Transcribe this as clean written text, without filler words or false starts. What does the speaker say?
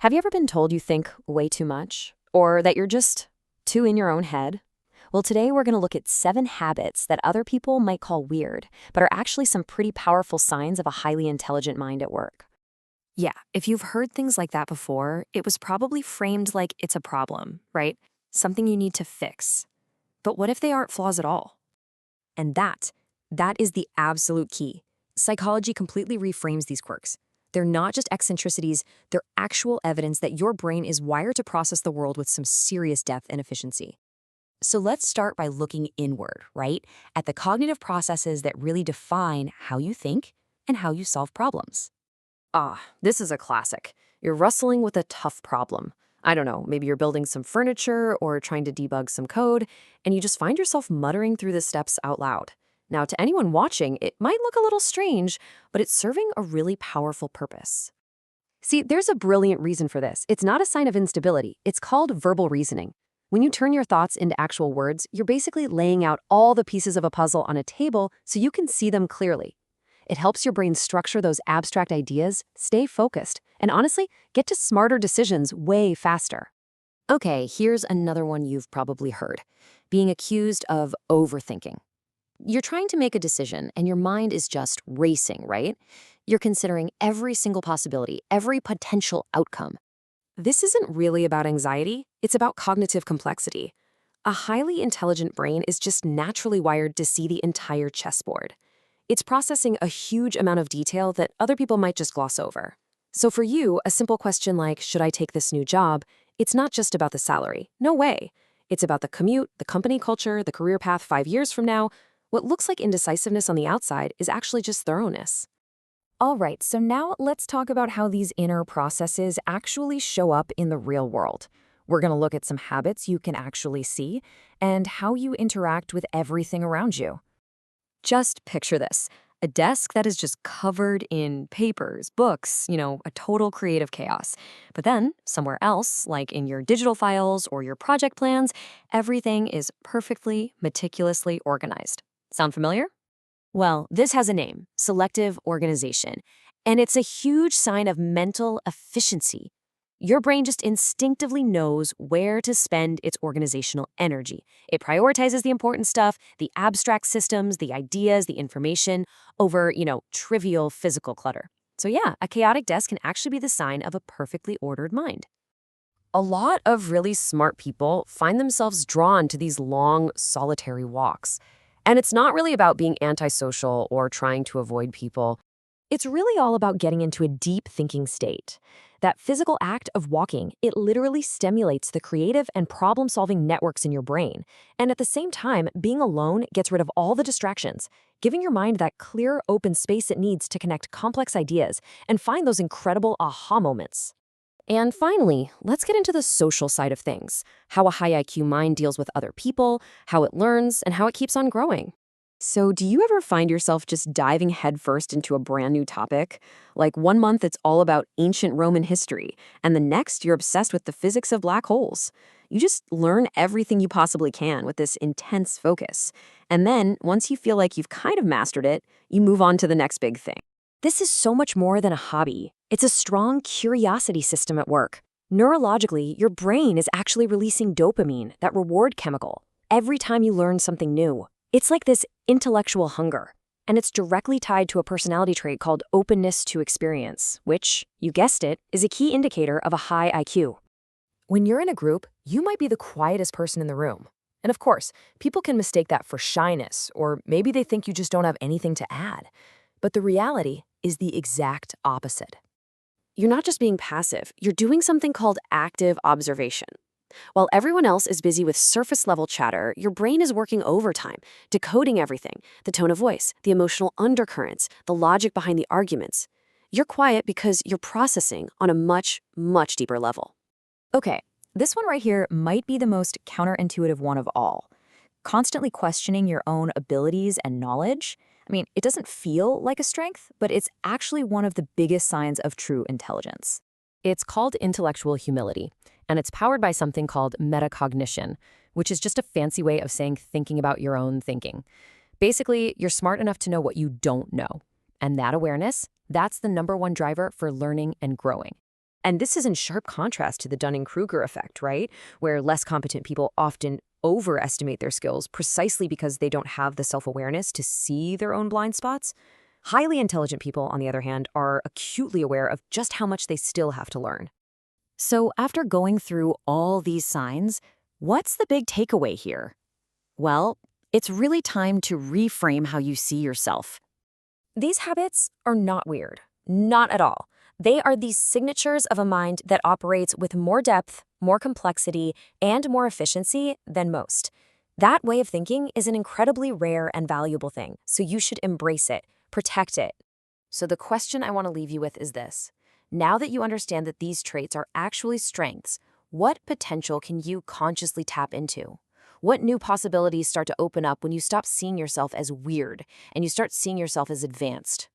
Have you ever been told you think way too much? Or that you're just too in your own head? Well, today we're going to look at 7 habits that other people might call weird, but are actually some pretty powerful signs of a highly intelligent mind at work. Yeah, if you've heard things like that before, it was probably framed like it's a problem, right? Something you need to fix. But what if they aren't flaws at all? And that is the absolute key. Psychology completely reframes these quirks. They're not just eccentricities, they're actual evidence that your brain is wired to process the world with some serious depth and efficiency. So let's start by looking inward, right? At the cognitive processes that really define how you think and how you solve problems. This is a classic. You're wrestling with a tough problem. I don't know, maybe you're building some furniture or trying to debug some code, and you just find yourself muttering through the steps out loud. Now, to anyone watching, it might look a little strange, but it's serving a really powerful purpose. See, there's a brilliant reason for this. It's not a sign of instability. It's called verbal reasoning. When you turn your thoughts into actual words, you're basically laying out all the pieces of a puzzle on a table so you can see them clearly. It helps your brain structure those abstract ideas, stay focused, and honestly, get to smarter decisions way faster. Okay, here's another one you've probably heard. Being accused of overthinking. You're trying to make a decision and your mind is just racing, right? You're considering every single possibility, every potential outcome. This isn't really about anxiety, it's about cognitive complexity. A highly intelligent brain is just naturally wired to see the entire chessboard. It's processing a huge amount of detail that other people might just gloss over. So for you, a simple question like, should I take this new job? It's not just about the salary. No way. It's about the commute, the company culture, the career path 5 years from now. What looks like indecisiveness on the outside is actually just thoroughness. All right, so now let's talk about how these inner processes actually show up in the real world. We're going to look at some habits you can actually see and how you interact with everything around you. Just picture this, a desk that is just covered in papers, books, a total creative chaos. But then, somewhere else, like in your digital files or your project plans, everything is perfectly, meticulously organized. Sound familiar? Well, this has a name, selective organization, and it's a huge sign of mental efficiency. Your brain just instinctively knows where to spend its organizational energy. It prioritizes the important stuff, the abstract systems, the ideas, the information, over, trivial physical clutter. So yeah, a chaotic desk can actually be the sign of a perfectly ordered mind. A lot of really smart people find themselves drawn to these long, solitary walks. And it's not really about being antisocial or trying to avoid people. It's really all about getting into a deep thinking state. That physical act of walking, it literally stimulates the creative and problem-solving networks in your brain. And at the same time, being alone gets rid of all the distractions, giving your mind that clear, open space it needs to connect complex ideas and find those incredible aha moments. And finally, let's get into the social side of things, how a high IQ mind deals with other people, how it learns, and how it keeps on growing. So do you ever find yourself just diving headfirst into a brand new topic? Like one month it's all about ancient Roman history, and the next you're obsessed with the physics of black holes. You just learn everything you possibly can with this intense focus. And then, once you feel like you've kind of mastered it, you move on to the next big thing. This is so much more than a hobby. It's a strong curiosity system at work. Neurologically, your brain is actually releasing dopamine, that reward chemical, every time you learn something new. It's like this intellectual hunger, and it's directly tied to a personality trait called openness to experience, which, you guessed it, is a key indicator of a high IQ. When you're in a group, you might be the quietest person in the room. And of course, people can mistake that for shyness, or maybe they think you just don't have anything to add. But the reality is the exact opposite. You're not just being passive, you're doing something called active observation. While everyone else is busy with surface-level chatter, your brain is working overtime, decoding everything, the tone of voice, the emotional undercurrents, the logic behind the arguments. You're quiet because you're processing on a much, much deeper level. Okay, this one right here might be the most counterintuitive one of all. Constantly questioning your own abilities and knowledge. It doesn't feel like a strength, but it's actually one of the biggest signs of true intelligence. It's called intellectual humility, and it's powered by something called metacognition, which is just a fancy way of saying thinking about your own thinking. Basically, you're smart enough to know what you don't know. And that awareness, that's the #1 driver for learning and growing. And this is in sharp contrast to the Dunning-Kruger effect, right? Where less competent people often overestimate their skills precisely because they don't have the self-awareness to see their own blind spots. Highly intelligent people, on the other hand, are acutely aware of just how much they still have to learn. So after going through all these signs, what's the big takeaway here? Well, it's really time to reframe how you see yourself. These habits are not weird. Not at all. They are the signatures of a mind that operates with more depth, more complexity, and more efficiency than most. That way of thinking is an incredibly rare and valuable thing, so you should embrace it, protect it. So the question I want to leave you with is this. Now that you understand that these traits are actually strengths, what potential can you consciously tap into? What new possibilities start to open up when you stop seeing yourself as weird and you start seeing yourself as advanced?